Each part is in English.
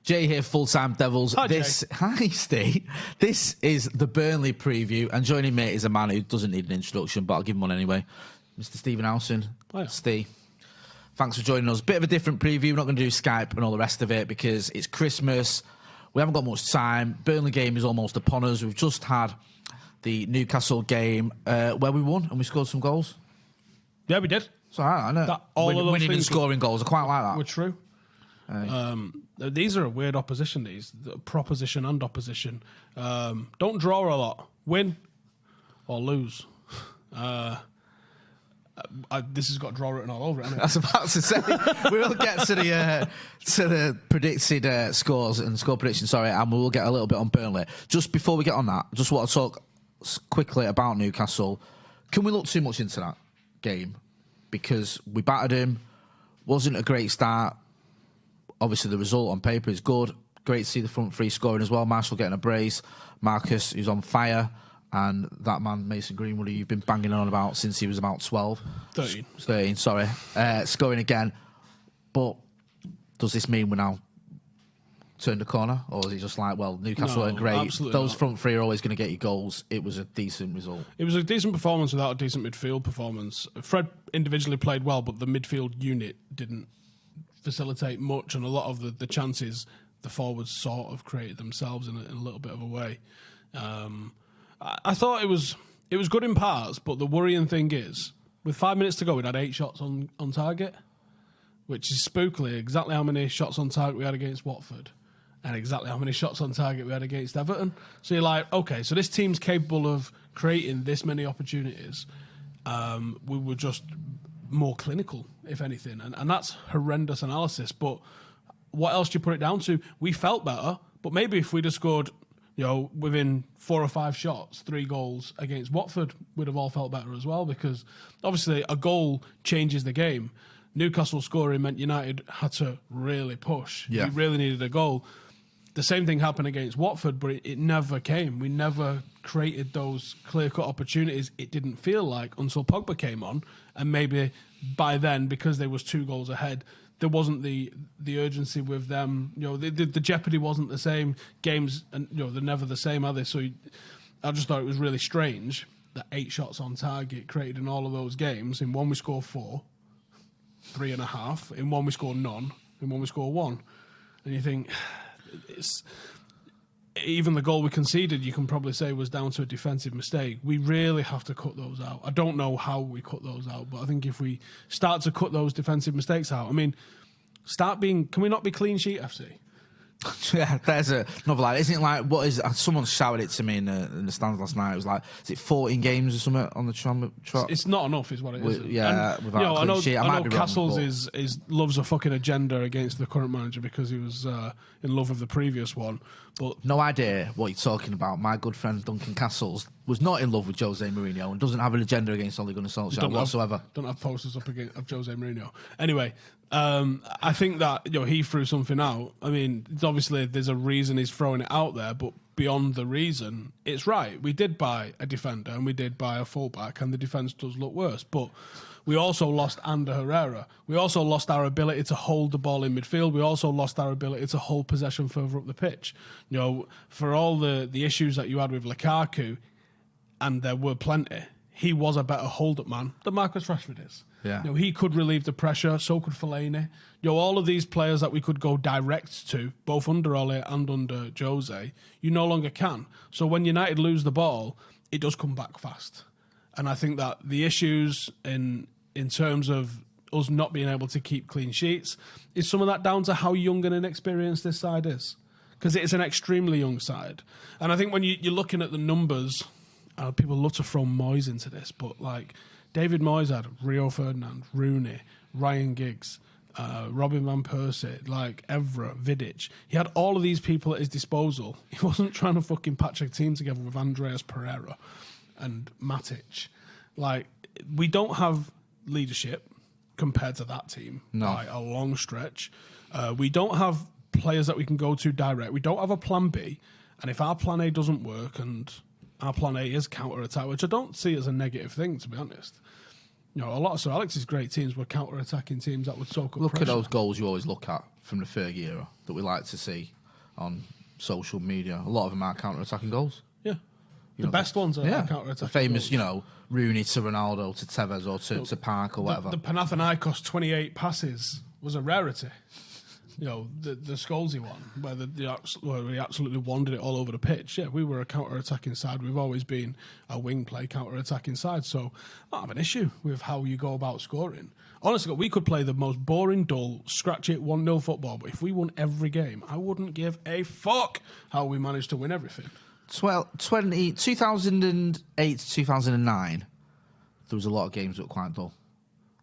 Jay here, Full-Time Devils. Hi, Steve. This is the Burnley preview, and joining me is a man who doesn't need an introduction, but I'll give him one anyway. Mr. Stephen Howson. Oh, yeah. Steve, thanks for joining us. Bit of a different preview. We're not going to do Skype and all the rest of it because it's Christmas. We haven't got much time. Burnley game is almost upon us. We've just had the Newcastle game where we won and we scored some goals. Yeah, we did. It's all right, I know. Winning and scoring goals. I quite like that. Were true. These are a weird opposition, proposition and opposition. Don't draw a lot. Win or lose. This has got draw written all over it, hasn't it? I was about to say, we will get to the predicted scores and score predictions, and we will get a little bit on Burnley. Just before we get on that, just want to talk quickly about Newcastle. Can we look too much into that game? Because we battered him, wasn't a great start. Obviously, the result on paper is good. Great to see the front three scoring as well. Marshall getting a brace. Marcus, who's on fire. And that man, Mason Greenwood, who you've been banging on about since he was about 12. 13, sorry. Scoring again. But does this mean we're now turned the corner? Or is it just like, well, Newcastle aren't great. Those front three are always going to get you goals. It was a decent result. It was a decent performance without a decent midfield performance. Fred individually played well, but the midfield unit didn't facilitate much. And a lot of the chances, the forwards sort of created themselves in a little bit of a way. I thought it was good in parts, but the worrying thing is, with 5 minutes to go, we'd had 8 shots on target, which is spookily exactly how many shots on target we had against Watford and exactly how many shots on target we had against Everton. So you're like, okay, so this team's capable of creating this many opportunities. We were just more clinical, if anything, and that's horrendous analysis. But what else do you put it down to? We felt better, but maybe if we'd have scored, within 4 or 5 shots, 3 goals against Watford, we'd have all felt better as well, because obviously a goal changes the game. Newcastle scoring meant United had to really push. Yeah. We really needed a goal. The same thing happened against Watford, but it never came. We never created those clear-cut opportunities, it didn't feel like, until Pogba came on. And maybe by then, because they was 2 goals ahead, there wasn't the urgency with them. The jeopardy wasn't the same. Games, and they're never the same, are they? So I just thought it was really strange that 8 shots on target created in all of those games. In one we score 4, 3.5. In one we score none. In one we score 1. And you think, even the goal we conceded, you can probably say, was down to a defensive mistake. We really have to cut those out. I don't know how we cut those out, but I think if we start to cut those defensive mistakes out, can we not be clean sheet FC? Yeah, there's another line. Isn't it like, someone shouted it to me in the stands last night. It was like, is it 14 games or something on the trot? It's not enough, is what it is. Yeah, and, without a clean sheet. I know Castles loves a fucking agenda against the current manager because he was in love with the previous one. But no idea what you're talking about. My good friend Duncan Castles was not in love with Jose Mourinho and doesn't have an agenda against Ole Gunnar Solskjaer whatsoever. Don't have posters up against of Jose Mourinho. Anyway, I think that he threw something out. Obviously there's a reason he's throwing it out there, but beyond the reason, it's right. We did buy a defender and we did buy a fullback, and the defence does look worse. But we also lost Ander Herrera. We also lost our ability to hold the ball in midfield. We also lost our ability to hold possession further up the pitch. For all the issues that you had with Lukaku, and there were plenty, he was a better hold-up man than Marcus Rashford is. Yeah. He could relieve the pressure, so could Fellaini. All of these players that we could go direct to, both under Ole and under Jose, you no longer can. So when United lose the ball, it does come back fast. And I think that the issues in terms of us not being able to keep clean sheets is some of that down to how young and inexperienced this side is. Because it is an extremely young side. And I think when you're looking at the numbers, people love to throw Moyes into this, but like David Moyes had Rio Ferdinand, Rooney, Ryan Giggs, Robin Van Persie, like Evra, Vidic. He had all of these people at his disposal. He wasn't trying to fucking patch a team together with Andreas Pereira and Matic. Like, we don't have leadership compared to that team by a long stretch. We don't have players that we can go to direct. We don't have a plan B. And if our plan A doesn't work, and our plan A is counter-attack, which I don't see as a negative thing, to be honest. A lot of Sir Alex's great teams were counter-attacking teams that would soak up Look pressure. at those goals you always look at from the Fergie era that we like to see. on social media. A lot of them are counter-attacking goals. Yeah. The best ones are counter-attacking the famous, goals. Rooney to Ronaldo to Tevez or to Park or whatever. The Panathinaikos 28 passes was a rarity. The Scholesy one, where we absolutely wandered it all over the pitch. Yeah, we were a counter-attacking side. We've always been a wing play counter-attacking side. So I don't have an issue with how you go about scoring. Honestly, we could play the most boring, dull, scratch-it 1-0 football, but if we won every game, I wouldn't give a fuck how we managed to win everything. 2008 to 2009, there was a lot of games that were quite dull.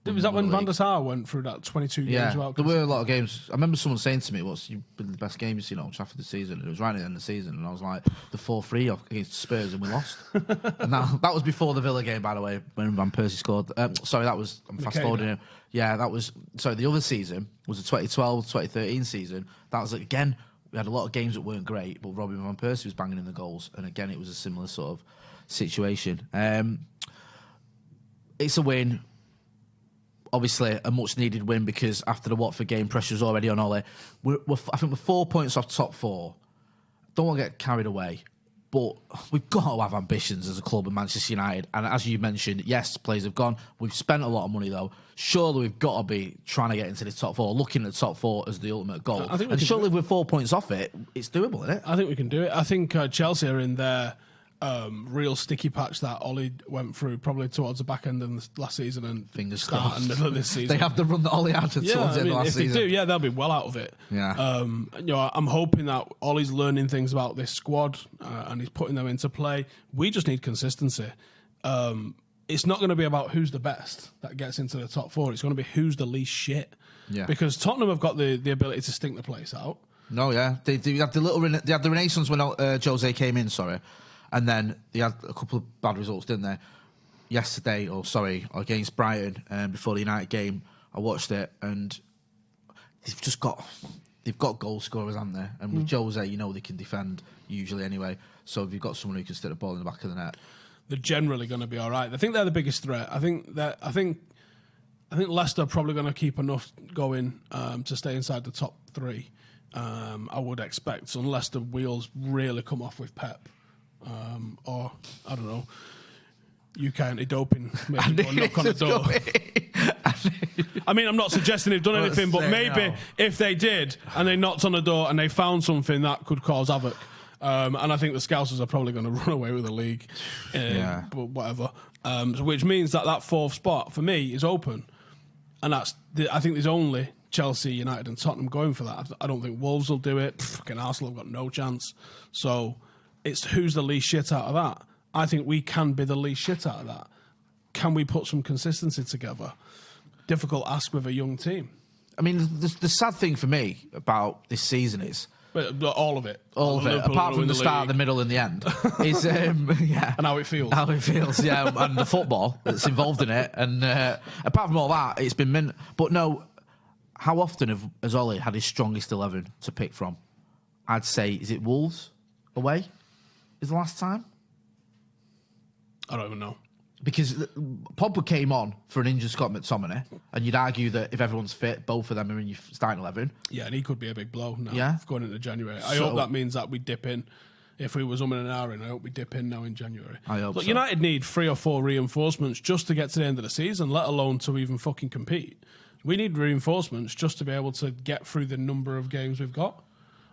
Was that when Van der Sar went through that 22 games? Yeah, there were a lot of games. I remember someone saying to me, "What's been the best game you've seen on Trafford this season?" And it was right at the end of the season, and I was like, "The 4-3 against Spurs, and we lost." And that was before the Villa game, by the way, when Van Persie scored. Sorry, that was I'm fast forwarding. Yeah, that was the other season was the 2012-2013 season. That was again. We had a lot of games that weren't great, but Robin Van Persie was banging in the goals, and again, it was a similar sort of situation. It's a win. Obviously, a much-needed win because after the Watford game, pressure's already on Ole. I think we're 4 points off top 4. Don't want to get carried away, but we've got to have ambitions as a club in Manchester United. And as you mentioned, yes, players have gone. We've spent a lot of money, though. Surely we've got to be trying to get into the top 4, looking at the top 4 as the ultimate goal. And surely with 4 points off it, it's doable, isn't it? I think we can do it. I think Chelsea are in their real sticky patch that Ole went through probably towards the back end of the last season and fingers start crossed. and middle of this season. They have the run that Ole had towards the end of last season. If they do, they'll be well out of it. Yeah. I'm hoping that Ole's learning things about this squad and he's putting them into play. We just need consistency. It's not going to be about who's the best that gets into the top 4. It's going to be who's the least shit. Yeah. Because Tottenham have got the ability to stink the place out. No, yeah. They had the renaissance when Jose came in, and then they had a couple of bad results, didn't they? Yesterday, against Brighton, before the United game, I watched it, and they've got goal scorers, haven't they? And with Jose, they can defend usually anyway. So if you've got someone who can stick the ball in the back of the net, they're generally going to be all right. I think they're the biggest threat. I think Leicester are probably going to keep enough going to stay inside the top 3. I would expect, unless the wheels really come off with Pep. Or, I don't know, UK anti-doping, maybe go knock on the door. I mean, I'm not suggesting they've done anything, but maybe if they did and they knocked on the door and they found something that could cause havoc. And I think the Scousers are probably going to run away with the league. But whatever. Which means that 4th spot, for me, is open. And I think there's only Chelsea, United and Tottenham going for that. I don't think Wolves will do it. Fucking Arsenal have got no chance. So it's who's the least shit out of that. I think we can be the least shit out of that. Can we put some consistency together? Difficult ask with a young team. I mean, the sad thing for me about this season is... all of it. All of it, apart from the start, the middle and the end. Is, and how it feels. How it feels, yeah, and the football that's involved in it. And apart from all that, it's been mint. But no, how often has Ole had his strongest 11 to pick from? I'd say, is it Wolves away? Is the last time? I don't even know. Because Pogba came on for an injured Scott McTominay, and you'd argue that if everyone's fit, both of them are in your starting 11. Yeah, and he could be a big blow now going into January. I hope that means that we dip in. If we was and ahhing, I hope we dip in now in January. I hope so. United need 3 or 4 reinforcements just to get to the end of the season, let alone to even fucking compete. We need reinforcements just to be able to get through the number of games we've got.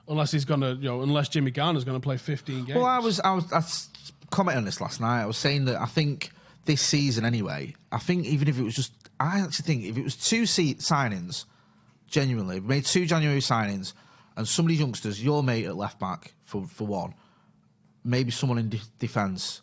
Unless he's gonna, unless Jimmy Garner's gonna play 15 games. Well, I was commenting on this last night. I was saying that I think this season anyway. I think even if it was just, I actually think if it was 2 signings, genuinely, we made 2 January signings, and some of these youngsters, your mate at left back for one, maybe someone in defence,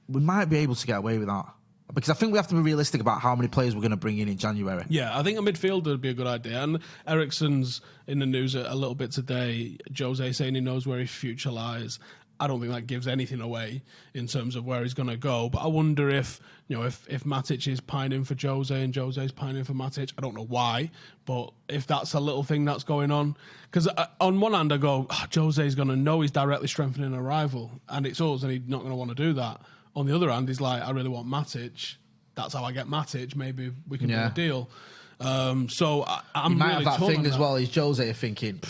we might be able to get away with that. Because I think we have to be realistic about how many players we're going to bring in January. Yeah, I think a midfielder would be a good idea. And Eriksen's in the news a little bit today. Jose saying he knows where his future lies. I don't think that gives anything away in terms of where he's going to go. But I wonder if Matic is pining for Jose and Jose's pining for Matic. I don't know why, but if that's a little thing that's going on. Because on one hand I go, Jose's going to know he's directly strengthening a rival and it's us and he's not going to want to do that. On the other hand, he's like, I really want Matic. That's how I get Matic. Maybe we can do a deal. So I'm you might really have that thing as well. Is Jose thinking,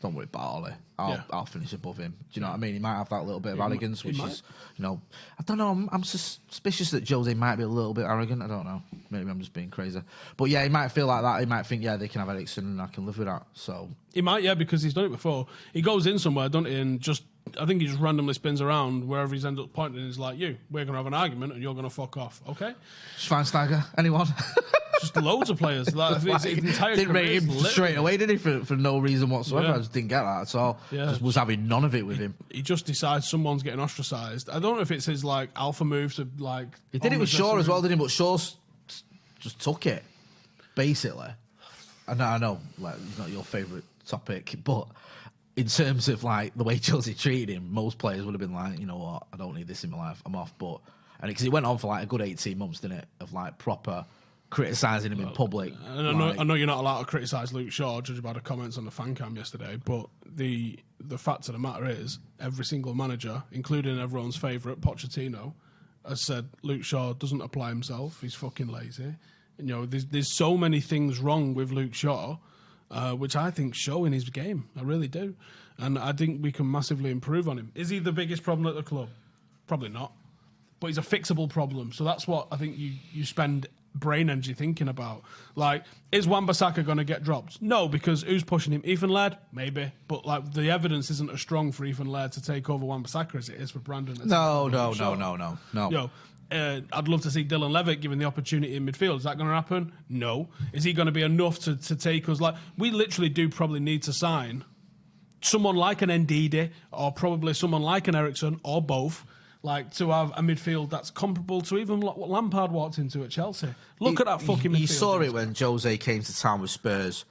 don't worry about Ole. I'll finish above him. Do you know what I mean? He might have that little bit of arrogance, which is, you know, I don't know. I'm suspicious that Jose might be a little bit arrogant. I don't know. Maybe I'm just being crazy. But yeah, he might feel like that. He might think, yeah, they can have Eriksen and I can live with that. So he might, yeah, because he's done it before. He goes in somewhere, doesn't he, and I think he just randomly spins around wherever he's ended up pointing and he's like, we're going to have an argument and you're going to fuck off, okay? Schweinsteiger, anyone? Just loads of players. Like, his entire didn't rate him literally straight away, did he? For no reason whatsoever. Yeah. I just didn't get that at all. Yeah. Just was having none of it with him. He just decides someone's getting ostracised. I don't know if it's his like alpha move to like. He did it with Shaw as well, didn't he? But Shaw just took it, basically. I know, like it's not your favourite topic, but in terms of like the way Chelsea treated him, most players would have been like, you know what, I don't need this in my life. I'm off. But because it went on for like a good 18 months, didn't it? Of like proper criticising him in public. And I know you're not allowed to criticise Luke Shaw, judging by the comments on the Fancam yesterday, but the fact of the matter is, every single manager, including everyone's favourite, Pochettino, has said Luke Shaw doesn't apply himself, he's fucking lazy. And, you know, there's so many things wrong with Luke Shaw, which I think show in his game. I really do. And I think we can massively improve on him. Is he the biggest problem at the club? Probably not. But he's a fixable problem. So that's what I think you spend brain energy thinking about. Like, is Wan-Bissaka going to get dropped? No, because who's pushing him? Ethan Laird? Maybe. But like the evidence isn't as strong for Ethan Laird to take over Wan-Bissaka as it is for Brandon. No. Yo, I'd love to see Dylan Levitt given the opportunity in midfield. Is that going to happen? No. Is he going to be enough to take us? Like, we literally do probably need to sign someone like an Ndidi or probably someone like an Eriksen or both, like to have a midfield that's comparable to even what Lampard walked into at Chelsea. Look at that fucking midfield. You saw it when Jose came to town with Spurs,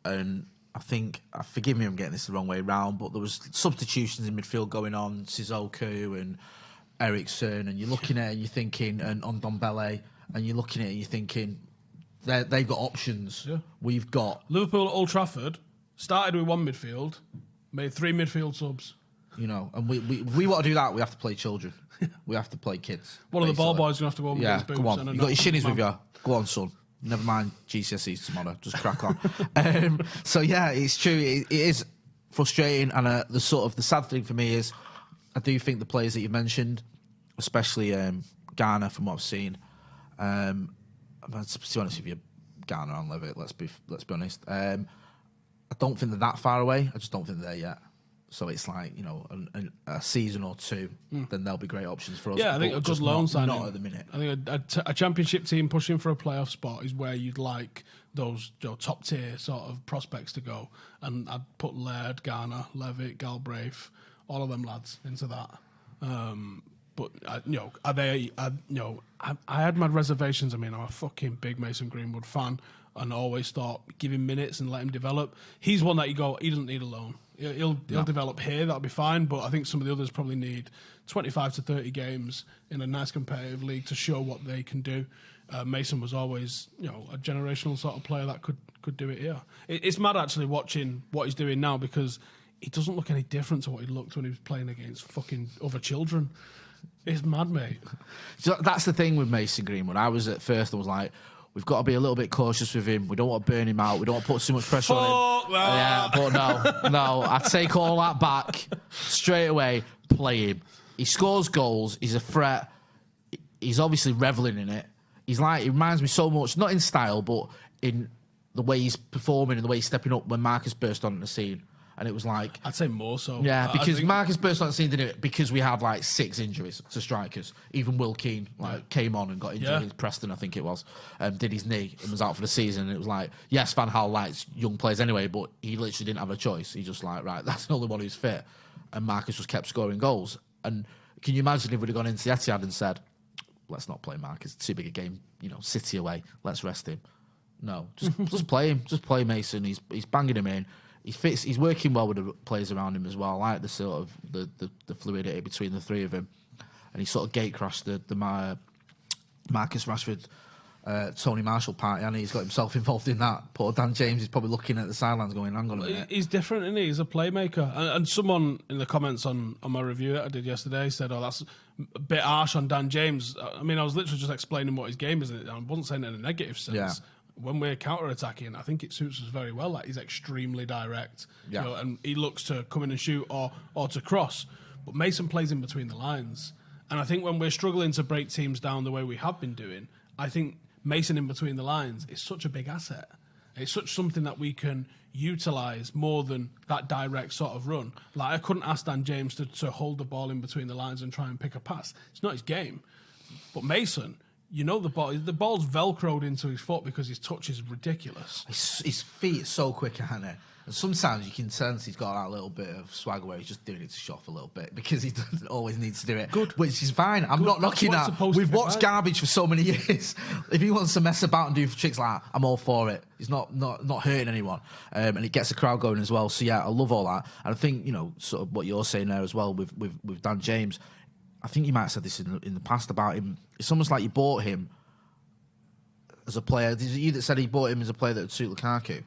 and I think, forgive me, I'm getting this the wrong way round, but there was substitutions in midfield going on, Sissoko and Eriksen, and you're looking at it and you're thinking, and on Ndombele, and you're looking at it and you're thinking, they've got options. Yeah. We've got Liverpool at Old Trafford started with one midfield, made 3 midfield subs. You know, and we want to do that. We have to play children. We have to play kids. One of the ball boys going to have to go on with his boots. Go on. You got your shinies with you. Go on, son. Never mind GCSEs tomorrow. Just crack on. So yeah, it's true. It is frustrating, and the sad thing for me is, I do think the players that you mentioned, especially Ghana, from what I've seen, to be honest with you, Ghana and Levitt. Let's be honest. I don't think they're that far away. I just don't think they're there yet. So it's like, you know, a season or two, then there'll be great options for us. Yeah, I think a good loan signing. Not at the minute. I think a championship team pushing for a playoff spot is where you'd like those top tier sort of prospects to go. And I'd put Laird, Garner, Levitt, Galbraith, all of them lads into that. But are they? I had my reservations. I mean, I'm a fucking big Mason Greenwood fan, and always thought give him minutes and let him develop. He's one that he doesn't need a loan. He'll develop here, that'll be fine, but I think some of the others probably need 25 to 30 games in a nice competitive league to show what they can do. Mason was always, a generational sort of player that could do it here. It's mad actually watching what he's doing now, because he doesn't look any different to what he looked when he was playing against fucking other children. It's mad, mate. So that's the thing with Mason Greenwood. I was like, we've got to be a little bit cautious with him. We don't want to burn him out. We don't want to put too much pressure on him. Yeah, but no. I take all that back straight away. Play him. He scores goals. He's a threat. He's obviously reveling in it. He reminds me so much, not in style, but in the way he's performing and the way he's stepping up when Marcus burst on the scene. And it was like, I'd say more so. Yeah, because Marcus burst on the scene, didn't it? Because we had like 6 injuries to strikers. Even Will Keane came on and got injured. Yeah. Preston, I think it was, did his knee and was out for the season. And it was like, yes, Van Gaal likes young players anyway, but he literally didn't have a choice. He just like, right, that's the only one who's fit. And Marcus just kept scoring goals. And can you imagine if we'd have gone into the Etihad and said, let's not play Marcus, it's too big a game, City away, let's rest him. No, just play him. Just play Mason. He's banging him in. He fits. He's working well with the players around him as well. I like the sort of the fluidity between the three of him, and he sort of gate crashed the Marcus Rashford, Tony Marshall party, and he's got himself involved in that. Poor Dan James is probably looking at the sidelines, going, "Hang on a minute." He's different, isn't he? He's a playmaker. And someone in the comments on my review that I did yesterday said, "Oh, that's a bit harsh on Dan James." I mean, I was literally just explaining what his game is. I wasn't saying it in a negative sense. Yeah. when we're counter-attacking, I think it suits us very well. Like, he's extremely direct, and he looks to come in and shoot or to cross. But Mason plays in between the lines. And I think when we're struggling to break teams down the way we have been doing, I think Mason in between the lines is such a big asset. It's such something that we can utilise more than that direct sort of run. Like, I couldn't ask Dan James to hold the ball in between the lines and try and pick a pass. It's not his game. But Mason, the ball's velcroed into his foot because his touch is ridiculous. His feet are so quick, aren't they? And sometimes you can sense he's got that little bit of swagger where he's just doing it to show off a little bit because he doesn't always need to do it. Good. Which is fine. I'm not knocking that. We've watched garbage for so many years. If he wants to mess about and do tricks like that, I'm all for it. He's not hurting anyone. And it gets the crowd going as well. So, yeah, I love all that. And I think, sort of what you're saying there as well with Dan James, I think you might have said this in the past about him. It's almost like you bought him as a player. Is it you that said he bought him as a player that would suit Lukaku?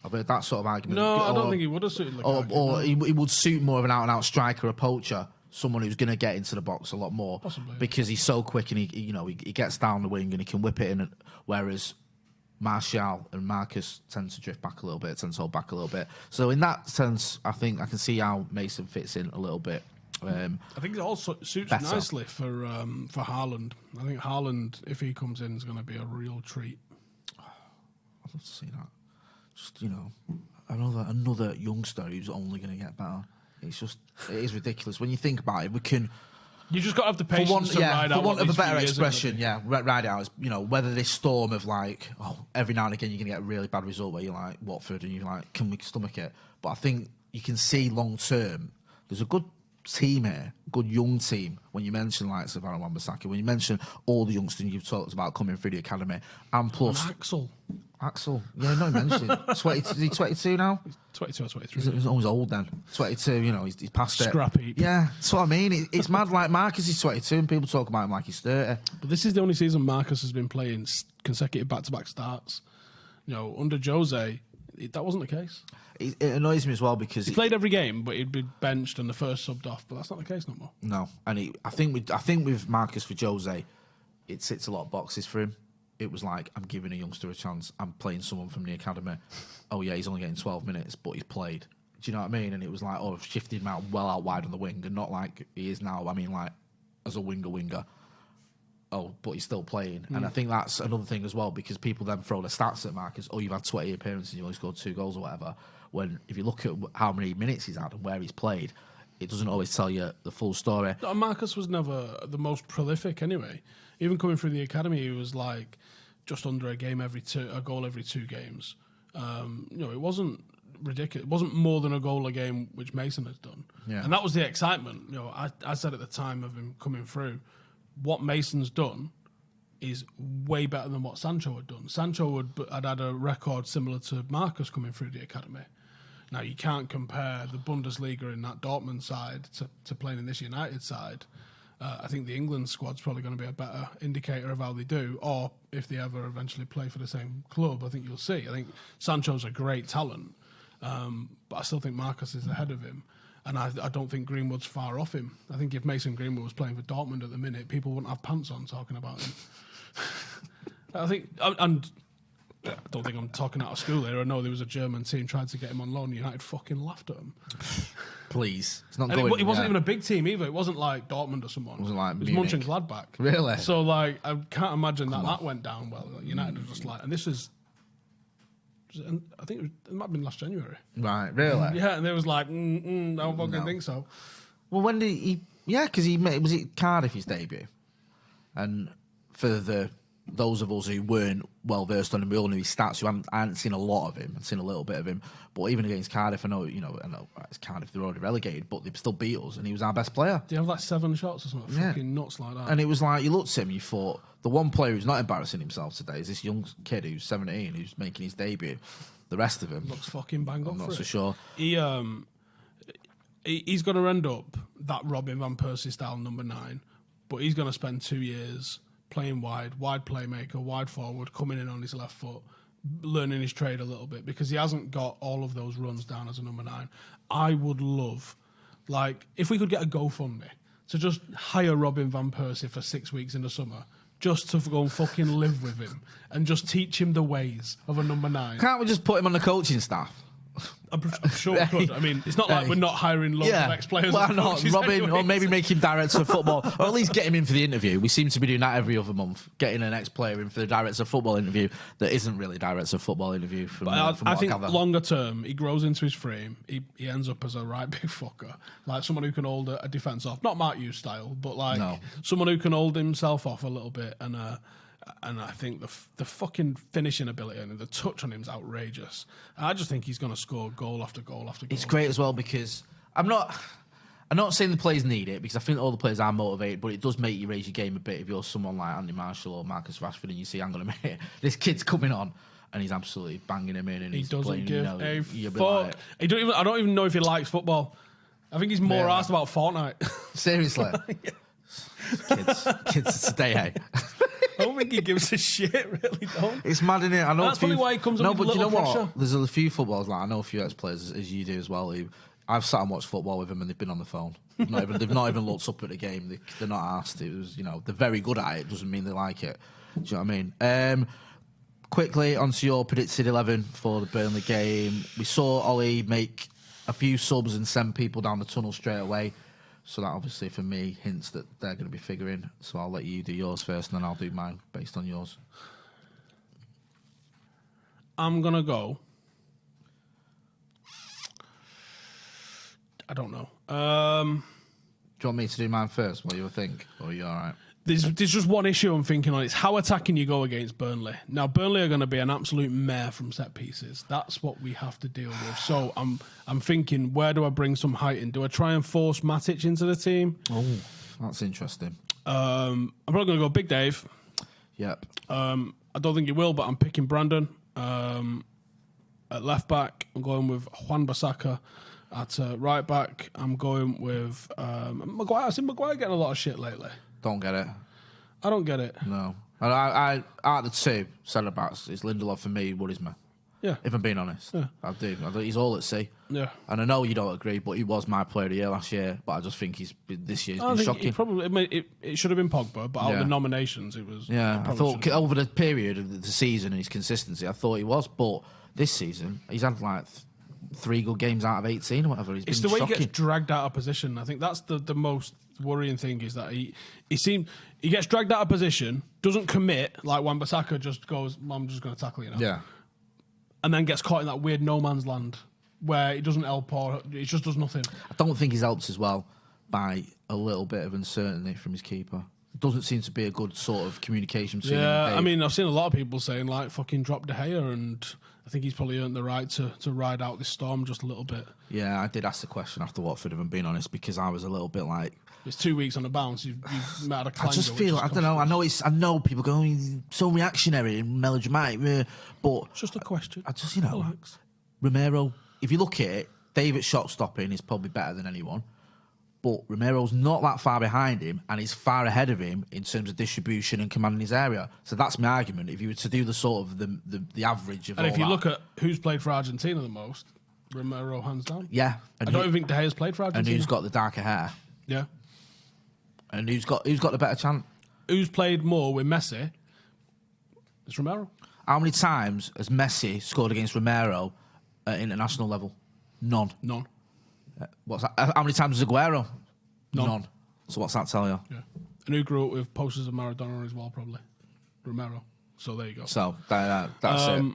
I've heard that sort of argument. No, I don't think he would have suited Lukaku. Or he would suit more of an out-and-out striker, a poacher, someone who's going to get into the box a lot more. Possibly. Because he's so quick and he gets down the wing and he can whip it in. Whereas Martial and Marcus tend to drift back a little bit, tend to hold back a little bit. So in that sense, I think I can see how Mason fits in a little bit. I think it also suits better. Nicely for Haaland. I think Haaland, if he comes in, is going to be a real treat. I'd love to see that. Just, another youngster who's only going to get better. It is ridiculous. When you think about it, we can... You just got to have the patience to ride out. For want of a better expression, ride out. Whether this storm of every now and again you're going to get a really bad result where you're like Watford and you're like, can we stomach it? But I think you can see long term, there's a good team here, good young team. When you mention like Savannah Wan-Bissaka, when you mention all the youngsters you've talked about coming through the academy, and plus Axel, yeah, no mention. 22, is he 22 now? 22 or 23. He's always old then. 22, he's past it. Scrappy. Yeah, that's what I mean. It's mad. Like Marcus is 22 and people talk about him like he's 30. But this is the only season Marcus has been playing consecutive back-to-back starts. Under Jose, that wasn't the case. It annoys me as well because he played every game, but he'd be benched and the first subbed off. But that's not the case no more. No, and I think with Marcus for Jose, it sits a lot of boxes for him. It was like, I'm giving a youngster a chance. I'm playing someone from the academy. Oh yeah, he's only getting 12 minutes, but he's played. Do you know what I mean? And it was like, I've shifted him out well out wide on the wing, and not like he is now. I mean, like as a winger. Oh, but he's still playing. And I think that's another thing as well, because people then throw the stats at Marcus. Oh, you've had 20 appearances and you only scored 2 goals or whatever. When if you look at how many minutes he's had and where he's played, it doesn't always tell you the full story. Marcus was never the most prolific anyway. Even coming through the academy, he was like just under a goal every 2 games. It wasn't ridiculous. It wasn't more than a goal a game, which Mason has done. Yeah. And that was the excitement. I said at the time of him coming through, what Mason's done is way better than what Sancho had done. Sancho had a record similar to Marcus coming through the academy. Now, you can't compare the Bundesliga in that Dortmund side to playing in this United side. I think the England squad's probably going to be a better indicator of how they do, or if they ever eventually play for the same club, I think you'll see. I think Sancho's a great talent, but I still think Marcus is ahead of him. And I don't think Greenwood's far off him. I think if Mason Greenwood was playing for Dortmund at the minute, people wouldn't have pants on talking about him. I don't think I'm talking out of school here. I know there was a German team tried to get him on loan. United fucking laughed at him. Please. It's not and going. It wasn't even a big team either. It wasn't like Dortmund or someone. It wasn't like It was Mönchengladbach. Really? So, I can't imagine that went down well. United were just like... And this is... I think it might have been last January. Right, really? Yeah, and they was like, I don't fucking think so. Well, when did he... Yeah, because was it Cardiff his debut? And for those of us who weren't well versed on him, we all knew his stats. I hadn't seen a lot of him. I'd seen a little bit of him. But even against Cardiff, I know it's Cardiff, they're already relegated, but they still beat us, and he was our best player. Do you have like 7 shots or something? Yeah. Fucking nuts like that. And it was like, you looked at him, you thought, the one player who's not embarrassing himself today is this young kid who's 17, who's making his debut. The rest of him looks fucking bang up. I'm not so sure. He's going to end up that Robin van Persie style number 9, but he's going to spend 2 years playing wide playmaker, wide forward, coming in on his left foot, learning his trade a little bit, because he hasn't got all of those runs down as a number 9. I would love, if we could get a GoFundMe to just hire Robin van Persie for 6 weeks in the summer, just to go and fucking live with him and just teach him the ways of a number 9. Can't we just put him on the coaching staff? I'm sure we could. I mean, it's not like we're not hiring loads of ex-players. Why not? Robin, anyways. or maybe make him director of football, or at least get him in for the interview. We seem to be doing that every other month, getting an ex-player in for the director of football interview that isn't really director of football interview. I think longer term, he grows into his frame. He ends up as a right big fucker, like someone who can hold a defence off, not Mark Hughes style, but like someone who can hold himself off a little bit. And I think the fucking finishing ability and the touch on him is outrageous. I just think he's going to score goal after goal after goal. It's great as well because I'm not saying the players need it because I think all the players are motivated, but it does make you raise your game a bit if you're someone like Andy Marshall or Marcus Rashford and you see, I'm going to make this kid's coming on and he's absolutely banging him in and he he's doesn't playing, give a fuck. I don't even know if he likes football. I think he's more asked about Fortnite. Seriously. Kids today, eh? I don't think he gives a shit, really, don't. It's mad, innit? I know that's probably why he comes up with but you know pressure. what? There's a few footballers, like I know a few ex-players, as you do as well, who I've sat and watched football with them and they've been on the phone. They've not even looked up at the game. They're not asked. It was, they're very good at it. Doesn't mean they like it. Do you know what I mean? Quickly, onto your predicted 11 for the Burnley game. We saw Ole make a few subs and send people down the tunnel straight away. So that obviously, for me, hints that they're going to be figuring. So I'll let you do yours first, and then I'll do mine based on yours. I'm going to go. I don't know. Do you want me to do mine first? What you think? Or are you all right? There's just one issue I'm thinking on. It's how attacking you go against Burnley. Now, Burnley are going to be an absolute mare from set pieces. That's what we have to deal with. So I'm thinking, where do I bring some height in? Do I try and force Matic into the team? Oh, that's interesting. I'm probably going to go Big Dave. Yep. I don't think he will, but I'm picking Brandon. At left back, I'm going with Juan Bissaka. At right back, I'm going with Maguire. I've seen Maguire getting a lot of shit lately. Don't get it. I don't get it. No. And I out of the two centre-backs, it's Lindelof for me, worries me. Yeah. If I'm being honest. Yeah. I do. He's all at sea. Yeah. And I know you don't agree, but he was my player of the year last year, but I just think this year's been shocking. It should have been Pogba, but out of the nominations, it was... Yeah, I thought over the period of the season and his consistency, I thought he was, but this season, he's had like 3 good games out of 18 or whatever. It's the way he gets dragged out of position. I think that's the most worrying thing is that he gets dragged out of position, doesn't commit, like Wan-Bissaka just goes, I'm just going to tackle you now. Yeah. And then gets caught in that weird no man's land where it doesn't help or it just does nothing. I don't think he's helped as well by a little bit of uncertainty from his keeper. It doesn't seem to be a good sort of communication between him and Dave. I mean, I've seen a lot of people saying, like, fucking drop De Gea, and I think he's probably earned the right to ride out this storm just a little bit. Yeah, I did ask the question after Watford, if I'm being honest, because I was a little bit like... It's 2 weeks on the bounce. You've met a clanger. I just feel, I don't know, I know people go, so reactionary and melodramatic, but... It's just a question. I just, relax. Romero, if you look at it, David's shot stopping is probably better than anyone. But Romero's not that far behind him and he's far ahead of him in terms of distribution and commanding his area. So that's my argument. If you were to do the sort of the average of and all if you that, look at who's played for Argentina the most, Romero hands down. Yeah. I don't even think De Gea's played for Argentina. And who's got the darker hair. Yeah. And who's got the better chance? Who's played more with Messi? It's Romero. How many times has Messi scored against Romero at international level? None. What's that? How many times has Aguero? None. So what's that tell you? Yeah. And who grew up with posters of Maradona on his wall? Probably Romero. So there you go. So that's it.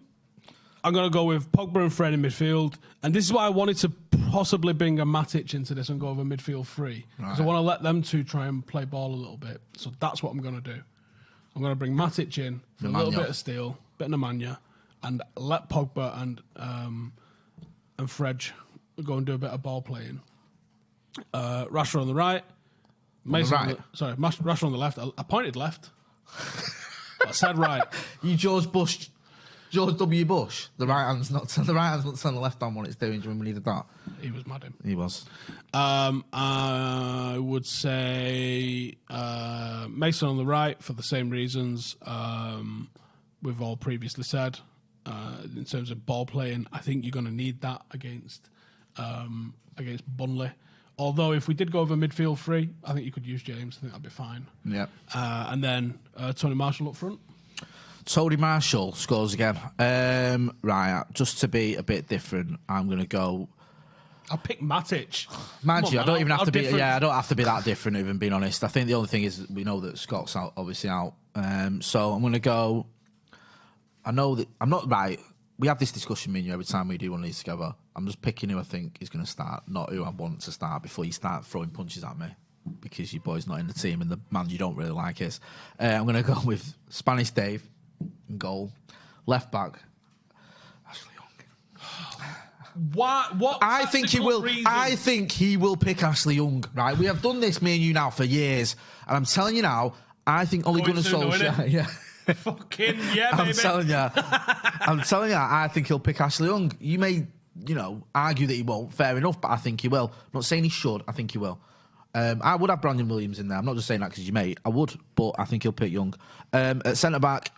I'm going to go with Pogba and Fred in midfield. And this is why I wanted to possibly bring a Matic into this and go over midfield 3. Because I want to let them two try and play ball a little bit. So that's what I'm going to do. I'm going to bring Matic in for a little bit of steel, bit of Nemanja, and let Pogba and Fred go and do a bit of ball playing. Rashford on the right. Mason Rashford on the left. I pointed left. I said right. You George W. Bush. The right hand's not telling the left hand what it's doing. Do you remember when he did that? He was mad. He was. I would say Mason on the right for the same reasons we've all previously said. In terms of ball playing, I think you're going to need that against Burnley. Although if we did go over midfield three, I think you could use James. I think that'd be fine. Yeah. And then Tony Marshall up front. Tony Marshall scores again. Right, just to be a bit different, I'm going to go. I'll pick Matic. Mind you, I don't even have to be. different. Yeah, I don't have to be that different. Even being honest, I think the only thing is we know that Scott's out, obviously out. So I'm going to go. I know that I'm not right. We have this discussion, me and you, every time we do one of these together. I'm just picking who I think is going to start, not who I want to start before you start throwing punches at me, because your boy's not in the team and the man you don't really like is. I'm going to go with Spanish Dave in goal, left back Ashley Young. What? I think he will. Reason? I think he will pick Ashley Young. Right, we have done this, me and you, now for years, and I'm telling you now, I think Ole Gunnar Solskjaer. Yeah. Fucking yeah, baby. I'm telling you, I think he'll pick Ashley Young. You may, argue that he won't. Fair enough, but I think he will. I'm not saying he should. I think he will. I would have Brandon Williams in there. I'm not just saying that because you mate. I would, but I think he'll pick Young. At centre back,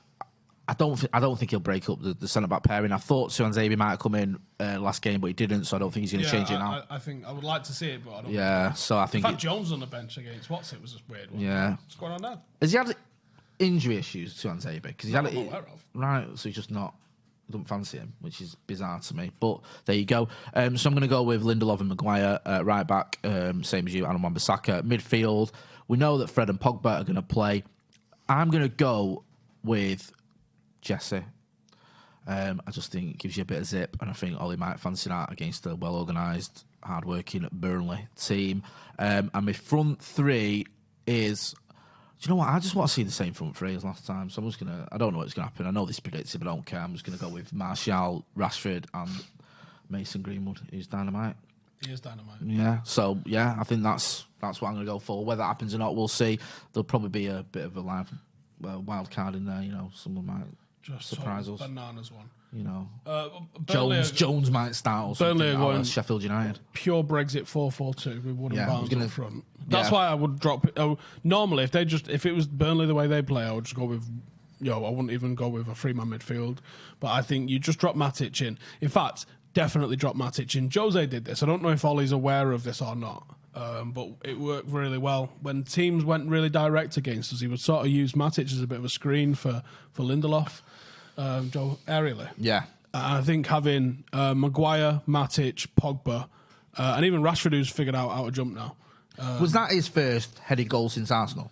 I don't think he'll break up the centre back pairing. I thought Suanzebe might have come in last game, but he didn't, so I don't think he's going to change it now. I think I would like to see it, but I don't. Yeah, so I think. In fact, Jones on the bench against Watts, it was a weird one. Yeah. What's going on now? Has he had injury issues to Suanzebe? Because he's had it. I'm aware of. Right, so he's just not. Don't fancy him, which is bizarre to me. But there you go. So I'm going to go with Lindelof and Maguire, right back, same as you, Aaron Wan-Bissaka. Midfield, we know that Fred and Pogba are going to play. I'm going to go with Jesse. I just think it gives you a bit of zip, and I think Ollie might fancy that against a well-organised, hard-working Burnley team. And my front three is... Do you know what? I just want to see the same front three as last time. So I'm just going to... I don't know what's going to happen. I know this is predicted, but I don't care. I'm just going to go with Martial, Rashford and Mason Greenwood, who's dynamite. He is dynamite. Yeah. So, yeah, I think that's what I'm going to go for. Whether that happens or not, we'll see. There'll probably be a bit of a wild card in there. Someone might Just surprise us. Bananas one. Jones might start or something. Burnley Sheffield United. Pure Brexit 4-4-2 with Wood and Barnes up front. That's Yeah. why I would drop it. Normally, if it was Burnley the way they play, I would just go with. I wouldn't even go with a three-man midfield. But I think you just drop Matic in. In fact, definitely drop Matic in. Jose did this. I don't know if Ollie's aware of this or not. But it worked really well. When teams went really direct against us, he would sort of use Matic as a bit of a screen for Lindelof. Joe aerially. Yeah. I think having Maguire, Matic, Pogba, and even Rashford, who's figured out how to jump now. Was that his first headed goal since Arsenal?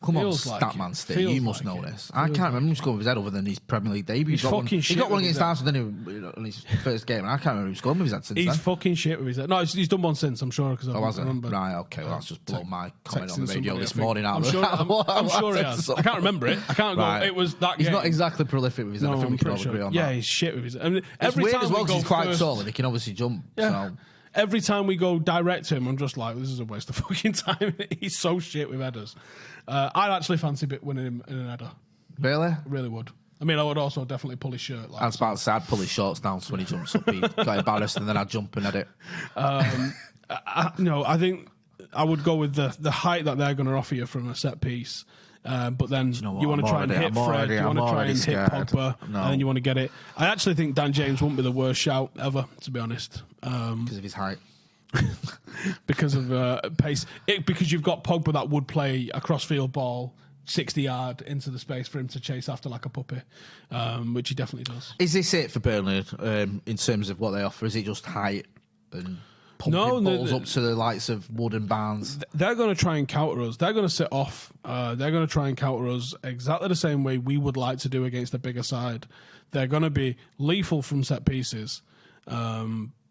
Come on, Statman Steve, you must know this. I can't remember him scoring with his head other than his Premier League debut. He got one against Arsenal on his first game, and I can't remember who scored with his head since then. He's fucking shit with his head. No, he's done one since, I'm sure. Oh, has it? Right, okay, well, that's just blown my comment on the radio this morning out. I'm sure he has. I can't remember it. I can't go, it was that game. He's not exactly prolific with his head. I think we can all agree on that. Yeah, he's shit with his head. I mean, it's weird as well because he's quite tall and he can obviously jump. Yeah. Every time we go direct to him, I'm just like, this is a waste of fucking time. He's so shit with headers. I'd actually fancy winning him in an header. Really? Really would. I mean, I would also definitely pull his shirt. I was about to say, I'd pull his shorts down so when he jumps up, he got embarrassed and then I'd jump and edit. I think I would go with the height that they're going to offer you from a set piece. But then you want to try and hit Fred, you want to try and hit Pogba, and then you want to get it. I actually think Dan James won't be the worst shout ever, to be honest. Because of his height. Because of pace. Because you've got Pogba that would play a crossfield ball 60 yard into the space for him to chase after like a puppy, which he definitely does. Is this it for Burnley in terms of what they offer? Is it just height and pumping balls up to the likes of Wood and Barnes? They're going to try and counter us. They're going to sit off. They're going to try and counter us exactly the same way we would like to do against a bigger side. They're going to be lethal from set pieces.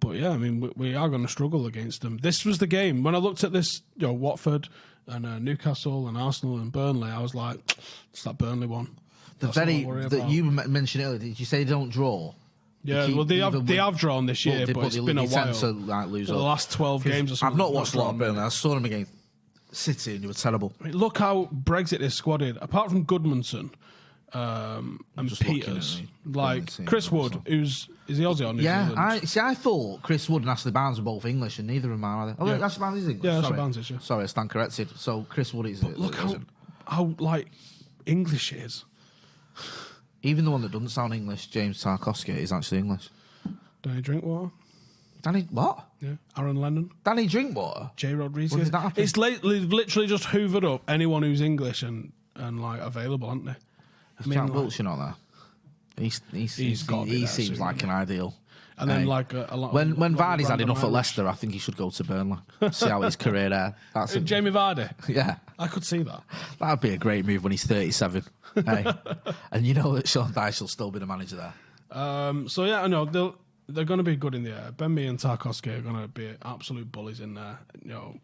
But yeah, I mean, we are going to struggle against them. This was the game. When I looked at this, Watford and Newcastle and Arsenal and Burnley, I was like, it's that Burnley one. You mentioned earlier, did you say they don't draw? Yeah, well, they have drawn this year, but it's been a while. To, lose the last 12 games or something. I've not watched a lot of Burnley. I saw them against City and they were terrible. I mean, look how Brexit is squadded. Apart from Goodmanson and Peters, like Chris Wood, is he Aussie or New Zealand? I thought Chris Wood and Ashley Barnes were both English, and neither of them are they? Oh, yeah. Ashley Barnes is English. Yeah, Ashley Barnes is. Yeah. Sorry, I stand corrected. So Chris Wood is. But look how like English it is. Even the one that doesn't sound English, James Tarkowski, is actually English. Don't you drink water? Danny, what? Yeah, Aaron Lennon. Danny Drinkwater? Jay Rodriguez. When did that happen? It's literally just hoovered up anyone who's English and like available, aren't they? Jack Wilshere not there? He seems like an ideal. And then like a lot. When Vardy's had enough at Leicester, I think he should go to Burnley. See how his career there. That's Jamie Vardy. Yeah, I could see that. That'd be a great move when he's 37. Hey, and you know that Sean Dyche will still be the manager there. So yeah, I know they're going to be good in the air. Ben Mee and Tarkowski are going to be absolute bullies in there. You know,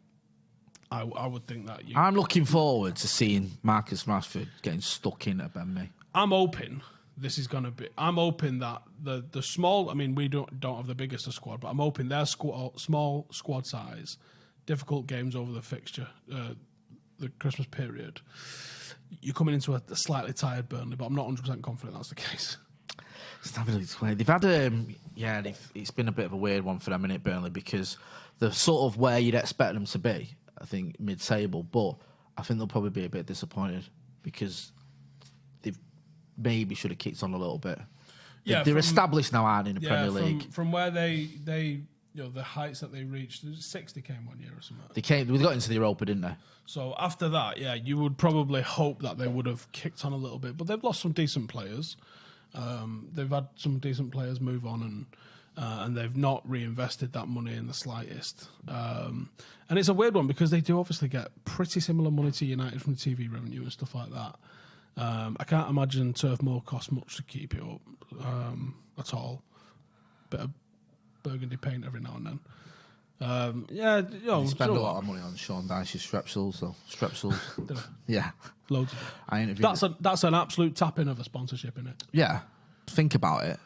I would think that. I'm looking forward to seeing Marcus Rashford getting stuck in at Ben Mee. I'm hoping this is going to be. I'm hoping that the small. I mean, we don't have the biggest of squad, but I'm hoping their small squad size, difficult games over the fixture, the Christmas period. You're coming into a slightly tired Burnley, but I'm not 100% confident that's the case. They've had it's been a bit of a weird one for them in Burnley because they're sort of where you'd expect them to be. I think mid-table, but I think they'll probably be a bit disappointed because they've maybe should have kicked on a little bit. Yeah, they're established now, aren't they, in the Premier League? From where they the heights that they reached, 60 came 1 year or something. They got into the Europa, didn't they? So after that, yeah, you would probably hope that they would have kicked on a little bit, but they've lost some decent players. They've had some decent players move on, and they've not reinvested that money in the slightest. And it's a weird one because they do obviously get pretty similar money to United from TV revenue and stuff like that. I can't imagine Turf Moor costs much to keep it up at all. Bit of burgundy paint every now and then. You spend a lot of money on Sean Dyche's strepsils. Yeah, loads of it. I interviewed. That's an absolute tapping of a sponsorship, isn't it? Yeah, think about it.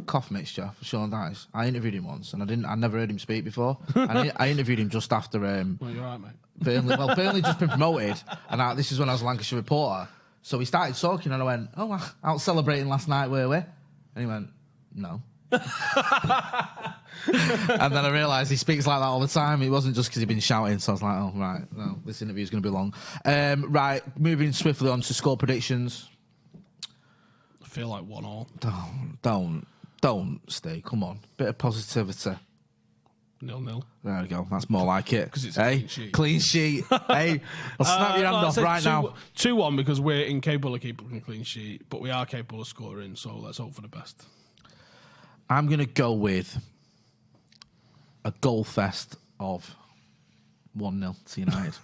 Cough mixture for Sean Dyche. I interviewed him once, and I never heard him speak before. I interviewed him just after. Well, you're right, mate. Burnley. Well, Burnley just been promoted, and this is when I was a Lancashire reporter. So we started talking, and I went, "Oh, out celebrating last night, were we?" And he went, "No." And then I realised he speaks like that all the time. It wasn't just because he'd been shouting, so I was like, oh, right, no, this interview's going to be long. Right, moving swiftly on to score predictions. I feel like 1-1. Don't stay, come on. Bit of positivity. 0-0. There we go, that's more like it. Because it's a clean sheet. Clean sheet. Hey, I'll snap your hand off right now. 2-1 because we're incapable of keeping a clean sheet, but we are capable of scoring, so let's hope for the best. I'm going to go with a goal fest of 1-0 to United.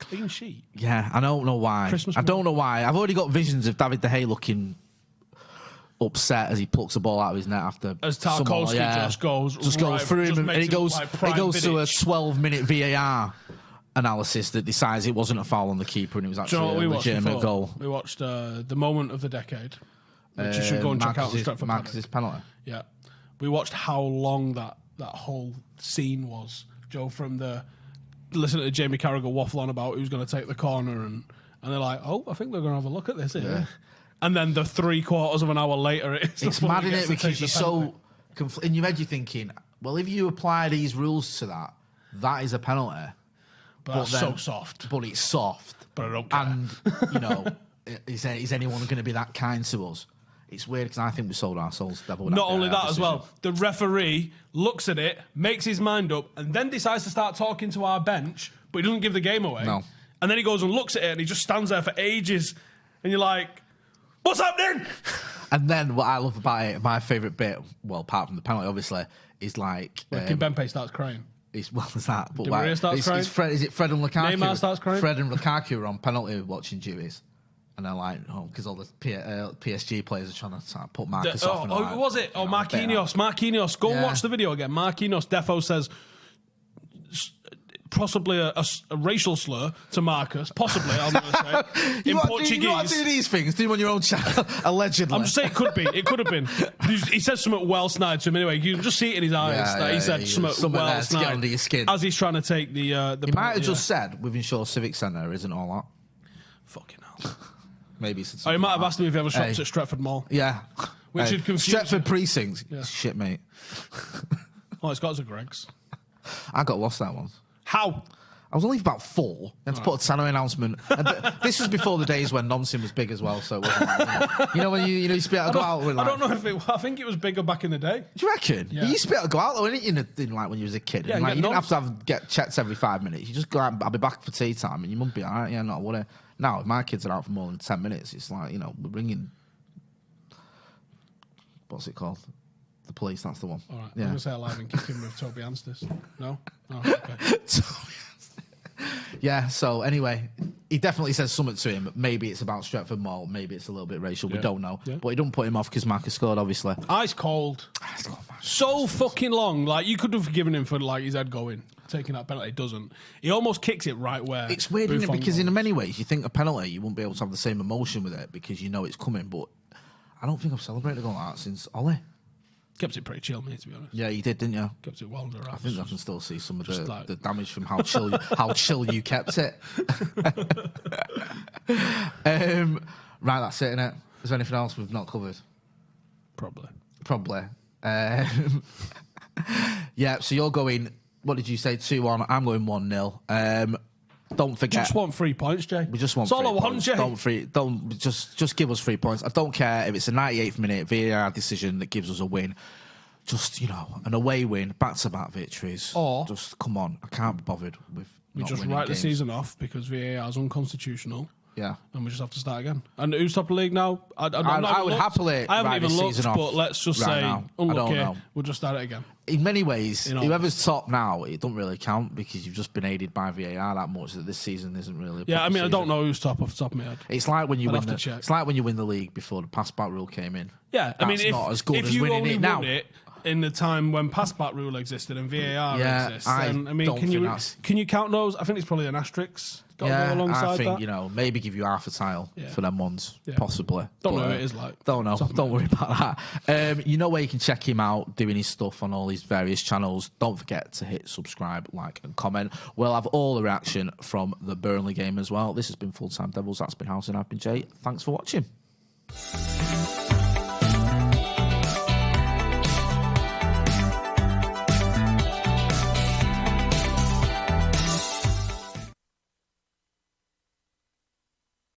Clean sheet? Yeah, I don't know why. I don't know why. I've already got visions of David De Gea looking upset as he plucks the ball out of his net after. As Tarkowski just goes through him, and it goes to a 12-minute VAR analysis that decides it wasn't a foul on the keeper and it was actually a legitimate goal. We watched the moment of the decade, which you should go and check out on Stretford. Marcus's penalty. Yeah, we watched how long that whole scene was. Joe, from listening to Jamie Carragher waffle on about who's going to take the corner, and they're like, oh, I think they're going to have a look at this here. Yeah. And then the 3/4 of an hour later, it's mad, isn't it? Because you're so in your head, you're thinking, well, if you apply these rules to that is a penalty. But that's so soft. But it's soft. But I don't care. And you know, is anyone going to be that kind to us? It's weird because I think we sold our souls to devil. Not only that as well, the referee looks at it, makes his mind up, and then decides to start talking to our bench, but he doesn't give the game away. No. And then he goes and looks at it, and he just stands there for ages, and you're like, what's happening? And then what I love about it, my favourite bit, well, apart from the penalty, obviously, is like... When Kimpembe starts crying. There's that. But starts crying. Is it Fred and Lukaku? Neymar starts crying. Fred and Lukaku are on penalty watching duties. And they're like, because all the PSG players are trying to put Marcus off. Who was it? Oh, Marquinhos. Go and watch the video again. Marquinhos, Defo says possibly a racial slur to Marcus. Possibly, I'm going to say. In Portuguese. You want to do these things? Do them on your own channel, allegedly. I'm just saying it could be. It could have been. He said something well snide to him anyway. You can just see it in his eyes. He said something well snide to get under your skin. As he's trying to take the He might have just said, Withenshaw Civic Centre isn't all that. Fucking hell. Maybe. He might have asked me if he ever shopped at Stretford Mall. Yeah. Which should confuse Stretford Precinct. Yeah. Shit, mate. Oh, it's got us a Greg's. I got lost that once. How? I was only about 4. I had to put a tenner announcement. And this was before the days when nonsense was big as well. So it wasn't like, you know when you used to be able to go out with, like, I don't know if I think it was bigger back in the day. Do you reckon? Yeah. You used to be able to go out though, didn't you? Like when you was a kid. Yeah, Like, you didn't have to get checks every 5 minutes. You just go out. I'll be back for tea time, and your mum be alright. Yeah, not what. Now if my kids are out for more than 10 minutes, it's like, you know, we're ringing. What's it called? The police. That's the one. All right. Yeah. I'm gonna say alive and kicking with Toby Anstis. No. Oh, okay. Yeah, so anyway, he definitely says something to him. Maybe it's about Stretford Mall, maybe it's a little bit racial, we don't know. Yeah. But he don't put him off because Marcus scored, obviously. Ice cold. So fucking long. Like, you could have forgiven him for, like, his head going, taking that penalty. He doesn't. He almost kicks it right where... It's weird, isn't it? Because in many ways, you think a penalty, you won't be able to have the same emotion with it because you know it's coming, but I don't think I've celebrated a goal like that since Ole. Kept it pretty chill, mate, to be honest. Yeah, you did, didn't you? Kept it well under wraps. I think I can still see some of the damage from how chill you kept it. Right, that's it, innit? Is there anything else we've not covered? Probably. Yeah, so you're going, what did you say, 2-1? I'm going 1-0. Don't forget. Just want 3 points, Jay. We just want That's 3 all I want, points. Jay. Don't just give us 3 points. I don't care if it's a 98th minute VAR decision that gives us a win. Just, you know, an away win, back-to-back victories. Or just come on, I can't be bothered with. We just write the season off because VAR is unconstitutional. Yeah, and we just have to start again. And who's top of the league now? I would happily. I haven't even looked, off but let's just right say now. unlucky. We'll just start it again. In many ways, whoever's top now, it don't really count because you've just been aided by VAR that much that this season isn't really. Yeah, I mean, I don't know who's top off the top of my head. It's like when you win. It's like when you win the league before the pass-back rule came in. Yeah, I mean, not as good if as you winning only it now. won it in the time when pass-back rule existed and VAR exists, then, I mean, can you count those? I think it's probably an asterisk. Got to go alongside I think that. you know, maybe give you half a tile for them ones, possibly. Don't know who it is like. Don't know. Don't worry about that. You know where you can check him out doing his stuff on all these various channels. Don't forget to hit subscribe, like, and comment. We'll have all the reaction from the Burnley game as well. This has been Full Time Devils. That's been Howson. I've been Jay. Thanks for watching.